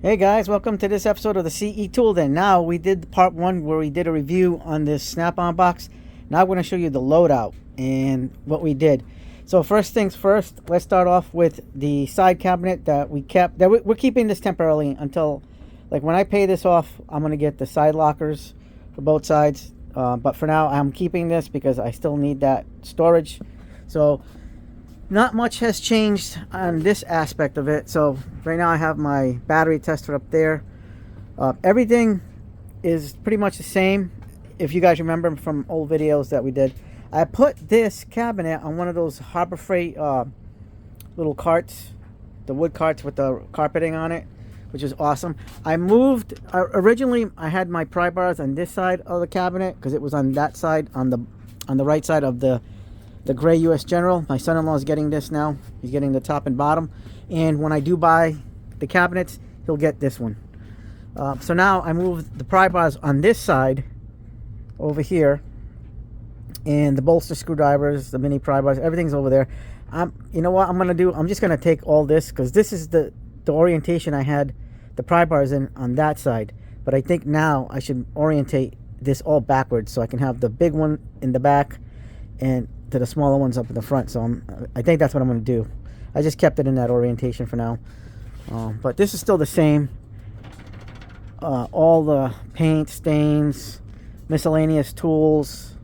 Hey guys, welcome to this episode of the CE Tool. Then now we did part one where we did a review on this snap-on box. Now I'm going to show you the loadout and what we did. So first things first, let's start off with the side cabinet that we kept. We're keeping this temporarily until, like, when I pay this off, I'm going to get the side lockers for both sides. But for now, I'm keeping this because I still need that storage. So not much has changed on this aspect of it. So right now I have my battery tester up there. Everything is pretty much the same. If you guys remember from old videos that we did, I put this cabinet on one of those Harbor Freight little carts, the wood carts with the carpeting on it, which is awesome. I moved, originally I had my pry bars on this side of the cabinet because it was on that side, on the right side of the gray US General. My son-in-law is getting this now. He's getting the top and bottom. And when I do buy the cabinets, he'll get this one. So now I moved the pry bars on this side over here. And the bolster screwdrivers, the mini pry bars, everything's over there. You know what I'm going to do? I'm just going to take all this because this is the orientation I had the pry bars in on that side. But I think now I should orientate this all backwards so I can have the big one in the back and to the smaller ones up in the front. So I think that's what I'm going to do. I just kept it in that orientation for now. But this is still the same. All the paint, stains, miscellaneous tools,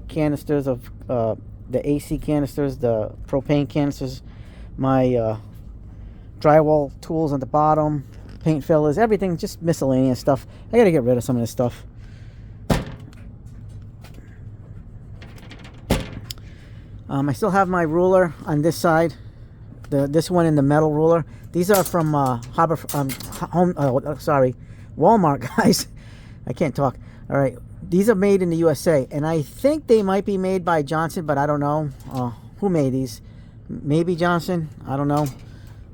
canisters of the AC canisters, the propane canisters, my drywall tools on the bottom, paint fillers, everything, just miscellaneous stuff. I got to get rid of some of this stuff. I still have my ruler on this side, this one in the metal ruler. These are from Walmart, guys. I can't talk. All right, these are made in the USA, and I think they might be made by Johnson, but I don't know who made these. Maybe Johnson, I don't know.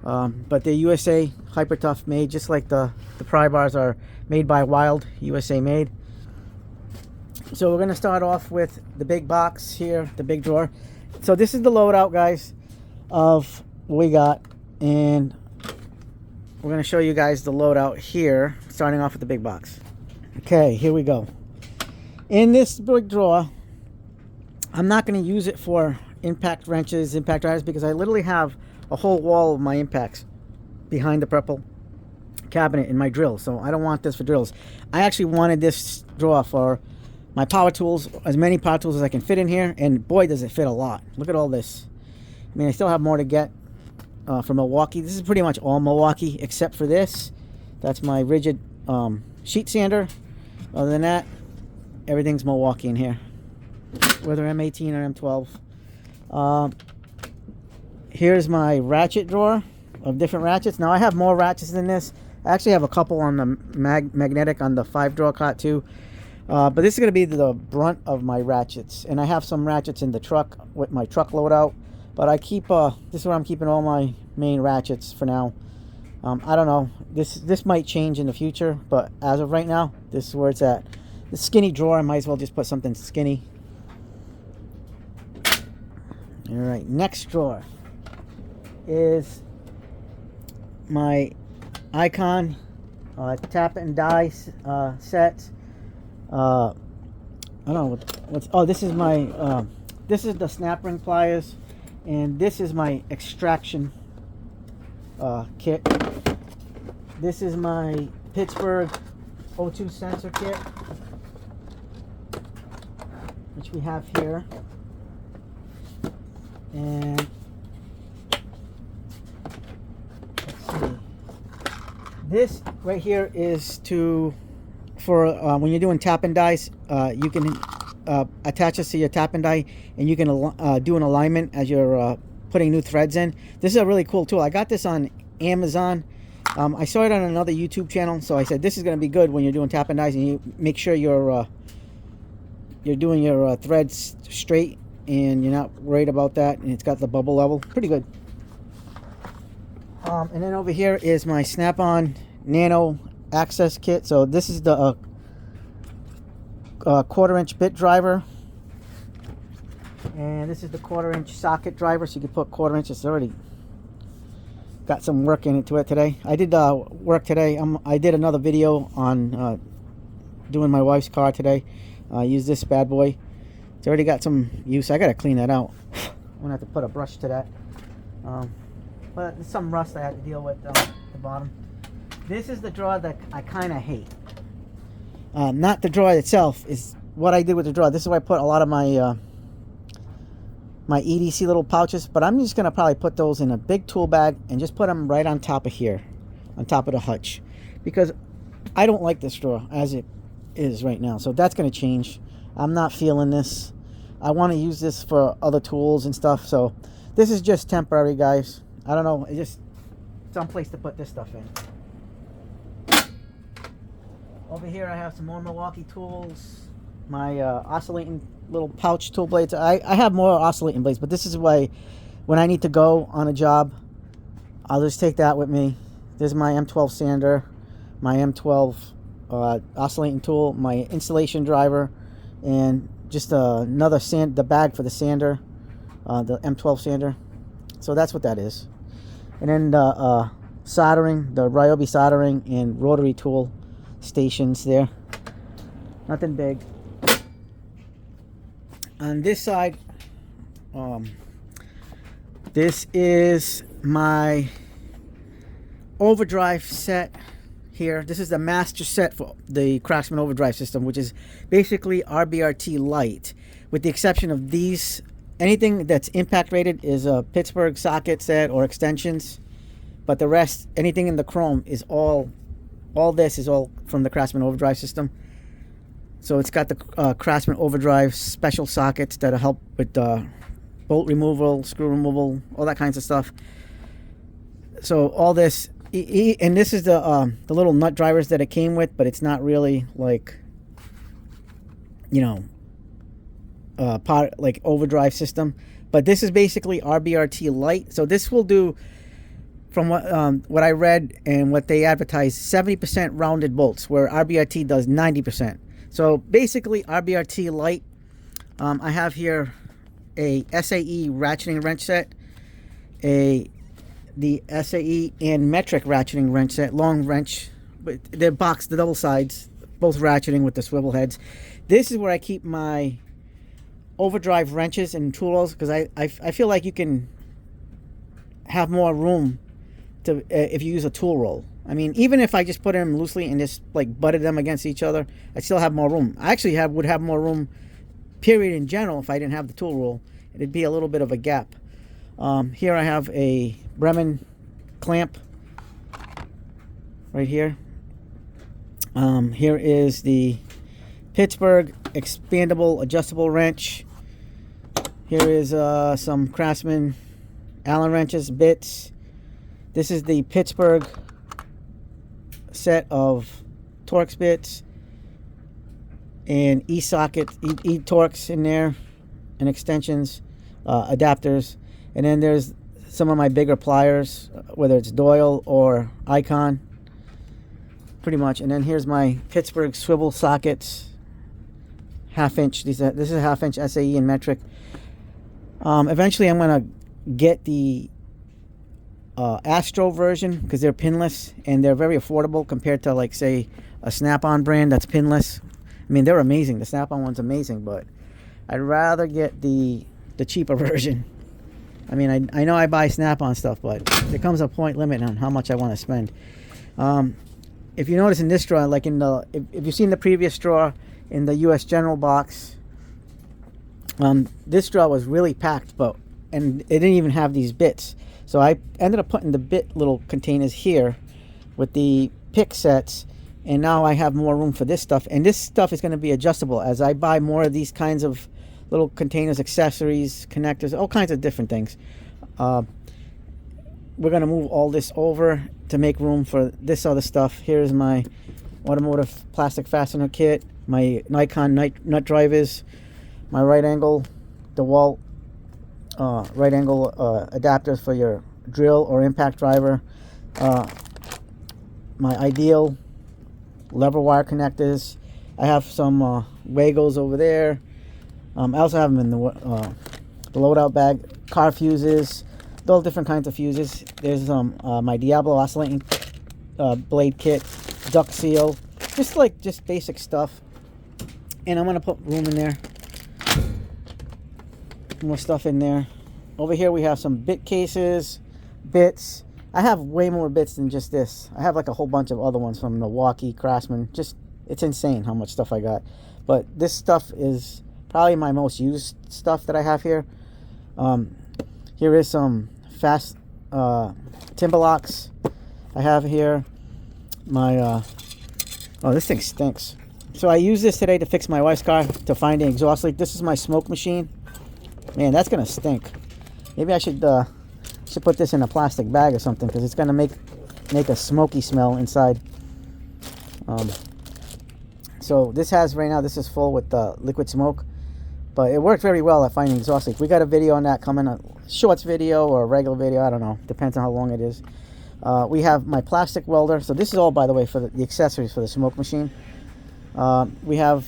But they're USA Hyper Tough made, just like the pry bars are made by Wild, USA made. So we're gonna start off with the big box here, the big drawer. So this is the loadout, guys, of what we got, and we're going to show you guys the loadout here, starting off with the big box. Okay, here we go. In this big drawer, I'm not going to use it for impact wrenches, impact drivers, because I literally have a whole wall of my impacts behind the purple cabinet in my drill, so I don't want this for drills. I actually wanted this drawer for my power tools, as many power tools as I can fit in here, and boy does it fit a lot. Look at all this. I mean, I still have more to get from Milwaukee. This is pretty much all Milwaukee except for this. That's my rigid sheet sander. Other than that, everything's Milwaukee in here, whether M18 or M12. Here's my ratchet drawer of different ratchets. Now I have more ratchets than this. I actually have a couple on the magnetic on the 5-drawer cot too. But this is going to be the brunt of my ratchets. And I have some ratchets in the truck with my truck loadout. But I keep, this is where I'm keeping all my main ratchets for now. I don't know. This might change in the future. But as of right now, this is where it's at. The skinny drawer, I might as well just put something skinny. Alright, next drawer is my Icon tap and die set. I don't know what's. Oh, this is my. This is the snap ring pliers, and this is my extraction kit. This is my Pittsburgh O2 sensor kit, which we have here, and let's see. This right here is for when you're doing tap and dies. You can attach this to your tap and die, and you can do an alignment as you're putting new threads in. This is a really cool tool. I got this on Amazon. I saw it on another YouTube channel, so I said this is going to be good when you're doing tap and dies, and you make sure you're doing your threads straight, and you're not worried about that. And it's got the bubble level, pretty good. And then over here is my Snap-on Nano access kit. So this is the 1/4-inch bit driver, and this is the 1/4-inch socket driver, so you can put 1/4 inches. Already got some work into it today. I did work today. I did another video on doing my wife's car today. Use this bad boy. It's already got some use. I gotta clean that out. I'm gonna have to put a brush to that. But there's some rust I had to deal with at the bottom. This is the drawer that I kind of hate. Not the drawer itself, is what I did with the drawer. This is where I put a lot of my my EDC little pouches, but I'm just gonna probably put those in a big tool bag and just put them right on top of here, on top of the hutch, because I don't like this drawer as it is right now. So that's gonna change. I'm not feeling this. I want to use this for other tools and stuff. So this is just temporary, guys. I don't know. It's just some place to put this stuff in. Over here I have some more Milwaukee tools. My oscillating little pouch tool blades. I have more oscillating blades, but this is why when I need to go on a job, I'll just take that with me. There's my M12 sander, my M12 oscillating tool, my installation driver, and just another the bag for the sander, the M12 sander. So that's what that is. And then the soldering, the Ryobi soldering and rotary tool stations there. Nothing big. On this side, this is my overdrive set here. This is the master set for the Craftsman overdrive system, which is basically RBRT light, with the exception of these. Anything that's impact rated is a Pittsburgh socket set or extensions, but the rest, anything in the chrome, is all this is all from the Craftsman overdrive system. So it's got the Craftsman overdrive special sockets that'll help with bolt removal, screw removal, all that kinds of stuff. So all this, and this is the little nut drivers that it came with, but it's not really like, you know, part like overdrive system. But this is basically RBRT light. So this will do, from what I read and what they advertise, 70% rounded bolts, where RBRT does 90%. So basically RBRT light. I have here a SAE ratcheting wrench set, the SAE and metric ratcheting wrench set, long wrench, but they're boxed, the double sides, both ratcheting with the swivel heads. This is where I keep my overdrive wrenches and tools, because I feel like you can have more room to if you use a tool roll. I mean, even if I just put them loosely and just like butted them against each other, I still have more room. I actually would have more room, period, in general, if I didn't have the tool roll. It'd be a little bit of a gap. Here I have a Bremen clamp right here. Here is the Pittsburgh expandable adjustable wrench. Here is some Craftsman Allen wrenches, bits. This is the Pittsburgh set of Torx bits and e-socket, e-Torx in there, and extensions, adapters. And then there's some of my bigger pliers, whether it's Doyle or Icon, pretty much. And then here's my Pittsburgh swivel sockets, half-inch. This is a half-inch SAE and metric. Eventually I'm going to get the Astro version, because they're pinless and they're very affordable compared to, like, say, a Snap-on brand that's pinless. I mean, they're amazing. The Snap-on one's amazing, but I'd rather get the cheaper version. I mean, I know I buy Snap-on stuff, but there comes a point limit on how much I want to spend. If you notice in this drawer, like in the, if you've seen the previous drawer in the US General box, this drawer was really packed, and it didn't even have these bits. So I ended up putting the bit little containers here with the pick sets, and now I have more room for this stuff. And this stuff is going to be adjustable as I buy more of these kinds of little containers, accessories, connectors, all kinds of different things. We're going to move all this over to make room for this other stuff. Here's my automotive plastic fastener kit, my Nikon nut drivers, my right angle DeWalt right angle adapters for your drill or impact driver, my Ideal lever wire connectors. I have some Wagos over there. I also have them in the loadout bag. Car fuses. all different kinds of fuses. There's my Diablo oscillating blade kit, duct seal, just basic stuff. And I'm gonna put room in there. More stuff in there. Over here we have some bit cases, bits. I have way more bits than just this. I have like a whole bunch of other ones from Milwaukee, Craftsman. Just, it's insane how much stuff I got. But this stuff is probably my most used stuff that I have here. Here is some fast timber locks I have here. My oh, this thing stinks. So I used this today to fix my wife's car to find an exhaust leak. This is my smoke machine. Man, that's gonna stink. Maybe I should put this in a plastic bag or something, because it's gonna make a smoky smell inside. So this has, right now, this is full with liquid smoke, but it worked very well at finding exhaust leak. We got a video on that coming, a shorts video or a regular video, I don't know, depends on how long it is. We have my plastic welder. So this is all, by the way, for the accessories for the smoke machine. We have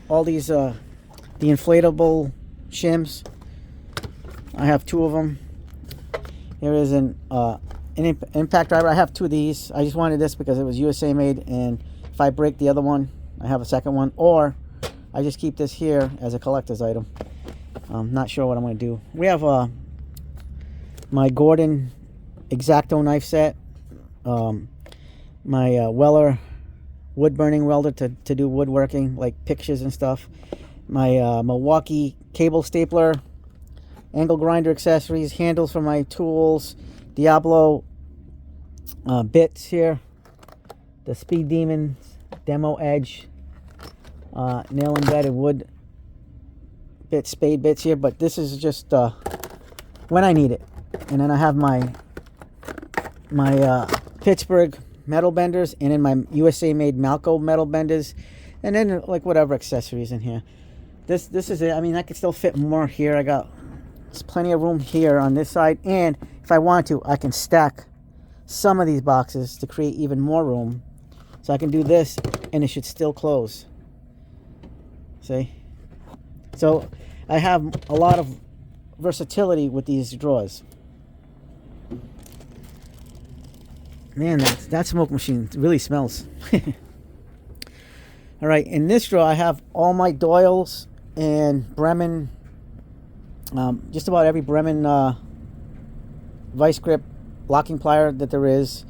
all these the inflatable shims. I have 2 of them. Here is an impact driver. I have 2 of these. I just wanted this because it was USA made, and if I break the other one, I have a second one, or I just keep this here as a collector's item. I'm not sure what I'm going to do. We have my Gordon X-Acto knife set, my Weller wood burning welder to do woodworking, like pictures and stuff, my Milwaukee cable stapler, angle grinder accessories, handles for my tools, Diablo bits here, the Speed Demons Demo Edge nail embedded wood bit, spade bits here, but this is just when I need it. And then I have my Pittsburgh metal benders, and then my USA made Malco metal benders, and then like whatever accessories in here. This is it. I mean, I could still fit more here. There's plenty of room here on this side, and if I want to, I can stack some of these boxes to create even more room. So I can do this, and it should still close. See? So I have a lot of versatility with these drawers. Man, that smoke machine really smells. All right, in this drawer I have all my Doyles and Bremen, just about every Bremen vice grip locking plier that there is.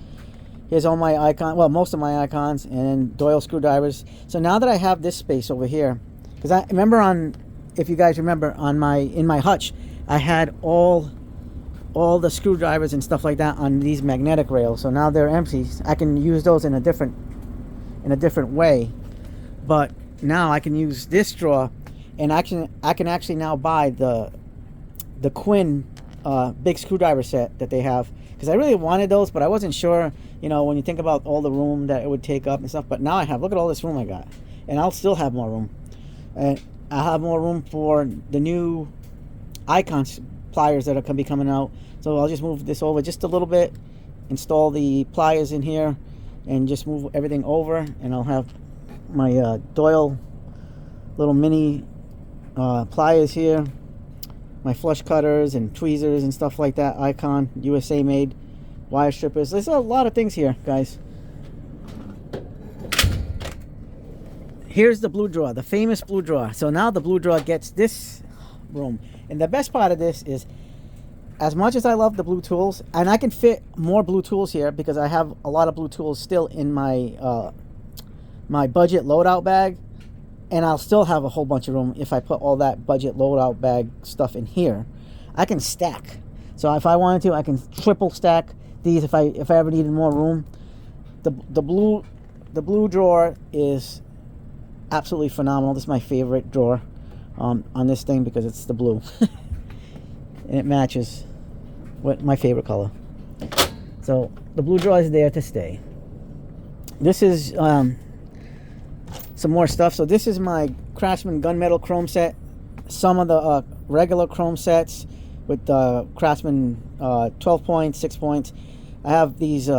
Here's all my icons, well, most of my icons, and Doyle screwdrivers. So now that I have this space over here, because I remember if you guys remember, in my Hutch, I had all the screwdrivers and stuff like that on these magnetic rails. So now they're empty. I can use those in a different way. But now I can use this drawer, and I can actually now buy the Quinn big screwdriver set that they have, because I really wanted those, but I wasn't sure, you know, when you think about all the room that it would take up and stuff. But now I have, look at all this room I got, and I'll still have more room, and I'll have more room for the new icons pliers that are going to be coming out. So I'll just move this over just a little bit, install the pliers in here, and just move everything over, and I'll have my Doyle little mini pliers here, my flush cutters and tweezers and stuff like that, icon USA made wire strippers. There's a lot of things here, guys. Here's the blue drawer, the famous blue drawer. So now the blue drawer gets this room, and the best part of this is, as much as I love the blue tools, and I can fit more blue tools here because I have a lot of blue tools still in my my budget loadout bag, and I'll still have a whole bunch of room if I put all that budget loadout bag stuff in here. I can stack. So if I wanted to, I can triple stack these if I ever needed more room. The blue drawer is absolutely phenomenal. This is my favorite drawer on this thing because it's the blue. And it matches what my favorite color. So the blue drawer is there to stay. This is some more stuff. So this is my Craftsman gunmetal chrome set. Some of the regular chrome sets with Craftsman 12 points, 6 points. I have these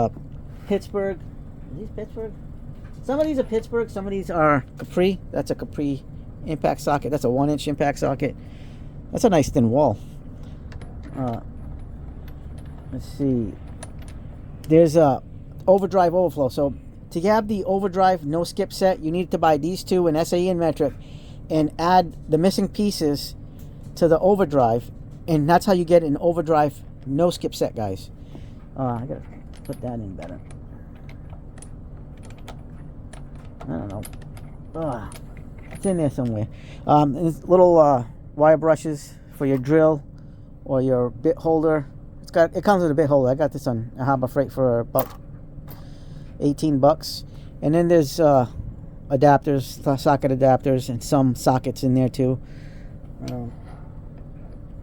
Pittsburgh. Are these Pittsburgh? Some of these are Pittsburgh. Some of these are Capri. That's a Capri impact socket. That's a 1-inch impact socket. That's a nice thin wall. let's see. There's a overdrive overflow. So to have the overdrive no skip set, you need to buy these two in SAE and metric and add the missing pieces to the overdrive, and that's how you get an overdrive no skip set, guys. I gotta put that in better. I don't know. It's in there somewhere. There's little wire brushes for your drill or your bit holder. It comes with a bit holder. I got this on Harbor Freight for about 18 bucks. And then there's adapters, socket adapters, and some sockets in there too.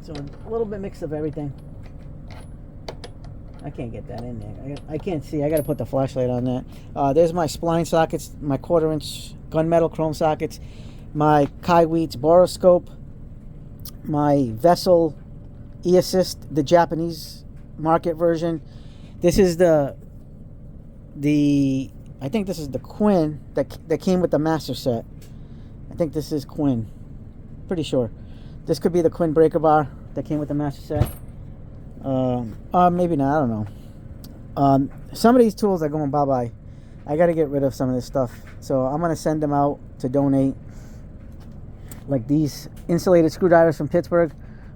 So a little bit mix of everything. I can't get that in there. I can't see. I got to put the flashlight on that. There's my spline sockets, my 1/4-inch gunmetal chrome sockets, my Kaiweets boroscope, my Vessel E-Assist, the Japanese market version. This is the I think this is the Quinn that came with the master set. I think this is Quinn. Pretty sure. This could be the Quinn breaker bar that came with the master set. Maybe not. I don't know. Some of these tools are going bye-bye. I got to get rid of some of this stuff. So I'm going to send them out to donate. Like these insulated screwdrivers from Pittsburgh.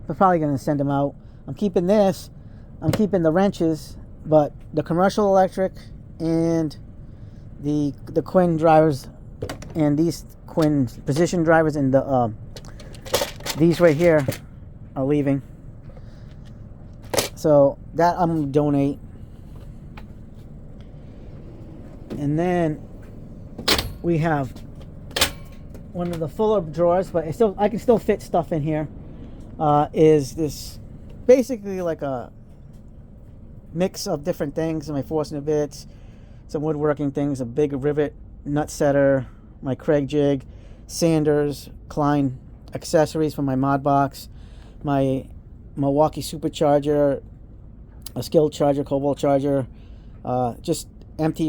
I'm probably going to send them out. I'm keeping this. I'm keeping the wrenches. But the commercial electric and the Quinn drivers and these Quinn position drivers and the these right here are leaving. So that I'm going to donate. And then we have one of the fuller drawers, but I can still fit stuff in here. Is this basically like a mix of different things? My Forstner bits, some woodworking things, a big rivet nut setter, my Craig jig, sanders, Klein accessories for my mod box, my Milwaukee supercharger, a skilled charger, cobalt charger, just empty.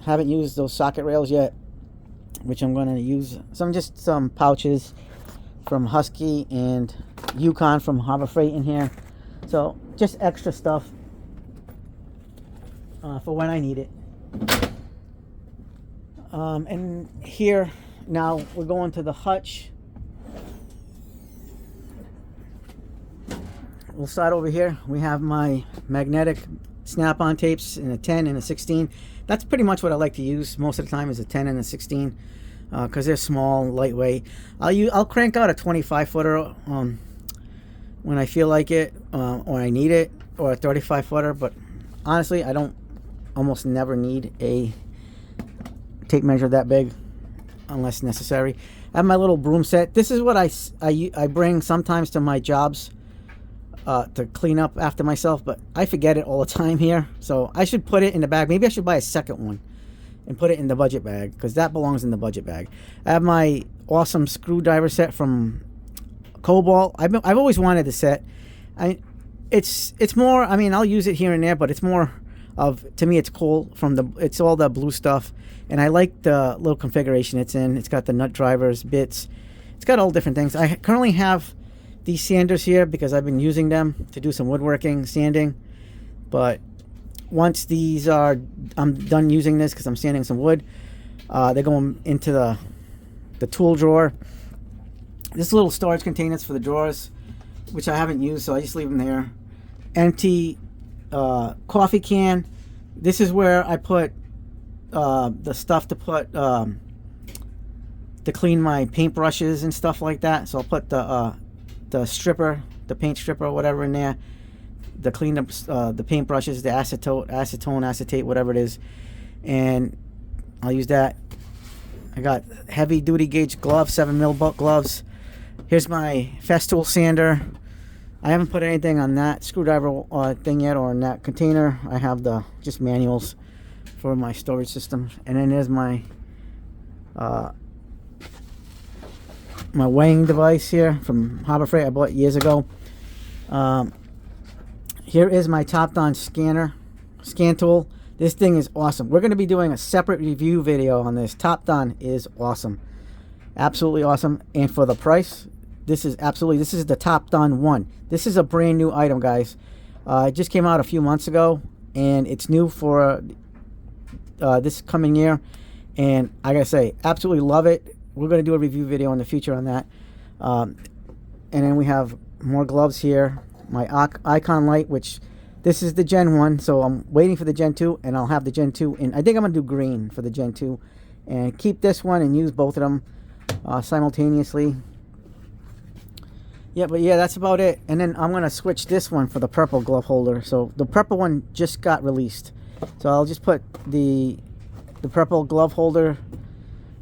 Haven't used those socket rails yet, which I'm going to use. Some pouches from Husky and Yukon from Harbor Freight in here. So just extra stuff for when I need it. And here now we're going to the Hutch. We'll start over here. We have my magnetic snap-on tapes in a 10 and a 16. That's pretty much what I like to use most of the time, is a 10 and a 16, because they're small, lightweight. I'll crank out a 25-footer when I feel like it, or I need it, or a 35-footer. But honestly, I don't almost never need a tape measure that big unless necessary. I have my little broom set. This is what I bring sometimes to my jobs. To clean up after myself, but I forget it all the time here, so I should put it in the bag. Maybe I should buy a second one and put it in the budget bag, because that belongs in the budget bag. I have my awesome screwdriver set from Cobalt. I've always wanted the set. It's more, I mean, I'll use it here and there, but it's more of, to me, it's cool it's all the blue stuff, and I like the little configuration it's in. It's got the nut drivers, bits, it's got all different things. I currently have these sanders here because I've been using them to do some woodworking, sanding. But once I'm done using this, because I'm sanding some wood, they're going into the tool drawer. This little storage containers for the drawers, which I haven't used, so I just leave them there. Empty coffee can. This is where I put the stuff to put to clean my paint brushes and stuff like that. So I'll put the stripper, the paint stripper or whatever in there, the clean up the paint brushes, the acetone, acetate, whatever it is, and I'll use that. I got heavy duty gauge gloves, 7mm butt gloves. Here's my Festool sander. I haven't put anything on that screwdriver thing yet, or in that container. I have the just manuals for my storage system. And then there's my my weighing device here from Harbor Freight I bought years ago. Here is my Topdon scan tool. This thing is awesome. We're going to be doing a separate review video on this. Topdon is awesome, absolutely awesome. And for the price, this is the Topdon 1. This is a brand new item, guys. It just came out a few months ago, and it's new for this coming year. And I gotta say, absolutely love it. We're gonna do a review video in the future on that. And then we have more gloves here. My icon light, which this is the Gen 1, so I'm waiting for the Gen 2, and I'll have the Gen 2. And I think I'm gonna do green for the Gen 2, and keep this one and use both of them simultaneously. Yeah, but yeah, that's about it. And then I'm gonna switch this one for the purple glove holder. So the purple one just got released, so I'll just put the purple glove holder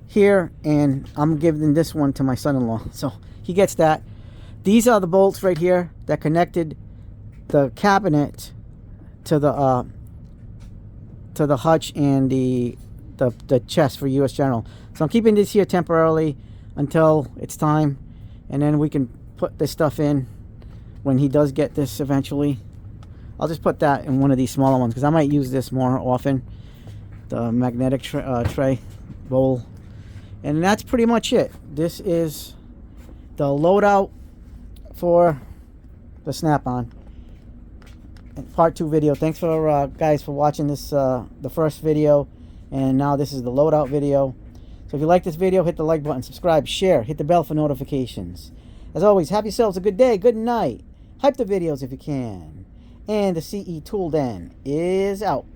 here, and I'm giving this one to my son-in-law, so he gets that. These are the bolts right here that connected the cabinet to the Hutch and the chest for US General. So I'm keeping this here temporarily until it's time, and then we can put this stuff in when he does get this eventually. I'll just put that in one of these smaller ones because I might use this more often, the magnetic tray bowl. And that's pretty much it. This is the loadout for the Snap-on part 2 video. Thanks for guys for watching this the first video, and now this is the loadout video. So if you like this video, hit the like button, subscribe, share, hit the bell for notifications. As always, have yourselves a good day, good night. Hype the videos if you can. And the CE Tool Den is out.